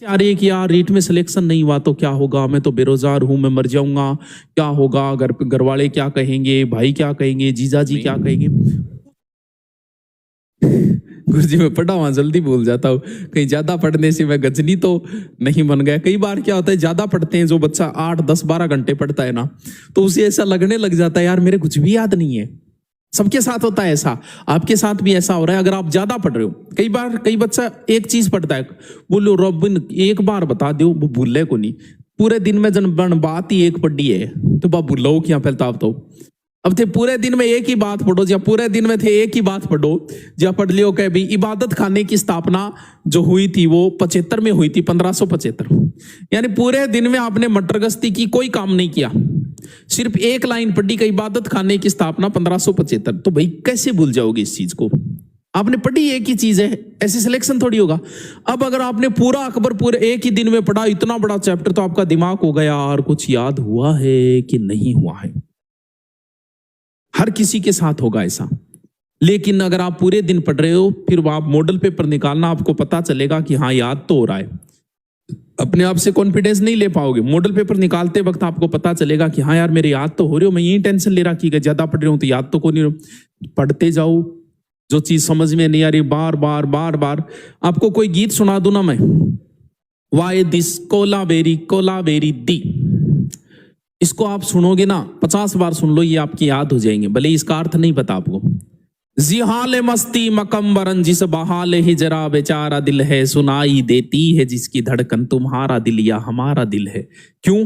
आ रही है कि यार रीट में सिलेक्शन नहीं हुआ तो क्या होगा, मैं तो बेरोजगार हूं, मैं मर जाऊंगा, क्या होगा, घर वाले क्या कहेंगे, भाई क्या कहेंगे, जीजा जी क्या कहेंगे। गुरुजी मैं पढ़ा हुआ जल्दी भूल जाता हूँ, कहीं ज्यादा पढ़ने से मैं गजनी तो नहीं बन गया। कई बार क्या होता है, ज्यादा पढ़ते हैं, जो बच्चा 8 10 12 घंटे पढ़ता है ना, तो उसे ऐसा लगने लग जाता है यार मेरे कुछ भी याद नहीं है। सबके साथ होता है ऐसा, आपके साथ भी ऐसा हो रहा है अगर आप ज्यादा पढ़ रहे हो। कई बार कई बच्चा एक चीज पढ़ता है, बोलो रॉबिन एक बार बता दो, वो भूले को नहीं। पूरे दिन में जन बात ही एक पढ़ी है तो बा भूलो क्या पहलता आप तो। अब थे पूरे दिन में एक ही बात पढ़ो, या पूरे दिन में थे एक ही बात पढ़ो, या पढ़ लियो कह भी इबादत खाने की स्थापना जो हुई थी वो 75 में हुई थी, 1575। यानी पूरे दिन में आपने मटर गश्ती की, कोई काम नहीं किया, सिर्फ एक लाइन पढ़ी कि इबादत खाने की स्थापना 1575। तो भाई कैसे भूल जाओगे इस चीज को, आपने पढ़ी एक ही चीज है, ऐसे सिलेक्शन थोड़ी होगा। अब अगर आपने पूरा अकबर पूरे एक ही दिन में पढ़ा, इतना बड़ा चैप्टर, तो आपका दिमाग होगा यार कुछ याद हुआ है कि नहीं हुआ है। हर किसी के साथ होगा ऐसा। लेकिन अगर आप पूरे दिन पढ़ रहे हो, फिर आप मॉडल पेपर निकालना, आपको पता चलेगा कि हाँ याद तो हो रहा है। अपने आप से कॉन्फिडेंस नहीं ले पाओगे। मॉडल पेपर निकालते वक्त आपको पता चलेगा कि हाँ यार मेरे याद तो हो रही हो, मैं यही टेंशन ले रहा कि ज्यादा पढ़ रही हूँ तो याद तो को नहीं। पढ़ते जाओ, जो चीज समझ में नहीं आ रही बार बार बार बार। आपको कोई गीत सुना दूं ना मैं, वाई दिस कोलाबेरी दी, इसको आप सुनोगे ना 50 बार सुन लो, ये आपकी याद हो जाएंगे, भले इसका अर्थ नहीं पता आपको। जिहाल मस्ती मकम्बरन जिस बहाल हिजरा बेचारा दिल है, सुनाई देती है जिसकी धड़कन तुम्हारा दिल या हमारा दिल है। क्यों?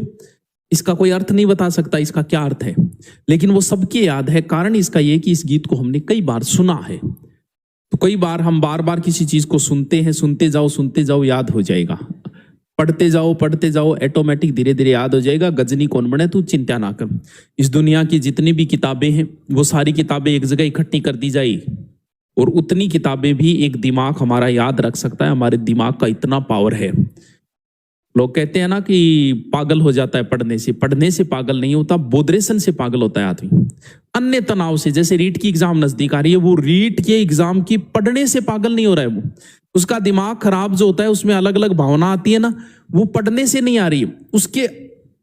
इसका कोई अर्थ नहीं बता सकता इसका क्या अर्थ है, लेकिन वो सबके याद है। कारण इसका ये कि इस गीत को हमने कई बार सुना है। तो कई बार हम बार बार किसी चीज को सुनते हैं, सुनते जाओ याद हो जाएगा। पढ़ते जाओ ऑटोमेटिक धीरे धीरे याद हो जाएगा। गजनी कौन बने तू चिंता ना कर। इस दुनिया की जितनी भी किताबें हैं वो सारी किताबें एक जगह इकट्ठी कर दी जाए, और उतनी किताबें भी एक दिमाग हमारा याद रख सकता है। हमारे दिमाग का इतना पावर है। लोग कहते हैं ना कि पागल हो जाता है पढ़ने से पागल नहीं होता, बोधरेशन से पागल होता है आदमी। अन्य तनाव से, जैसे रीट की एग्जाम नजदीक आ रही है, वो रीट के एग्जाम की पढ़ने से पागल नहीं हो रहा है। वो उसका दिमाग खराब जो होता है, उसमें अलग अलग भावना आती है ना, वो पढ़ने से नहीं आ रही है, उसके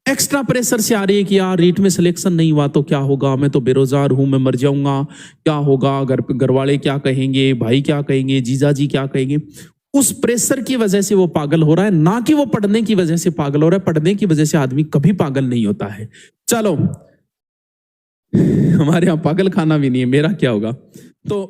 एक्स्ट्रा प्रेशर से आ रही है कि यार रीट में सिलेक्शन नहीं हुआ तो क्या होगा, मैं तो बेरोजगार हूं, मैं मर जाऊंगा, क्या होगा, घर वाले क्या कहेंगे, भाई क्या कहेंगे, जीजा जी क्या कहेंगे। उस प्रेशर की वजह से वो पागल हो रहा है, ना कि वो पढ़ने की वजह से पागल हो रहा है। पढ़ने की वजह से आदमी कभी पागल नहीं होता है। चलो हमारे यहाँ पागल खाना भी नहीं है, मेरा क्या होगा। तो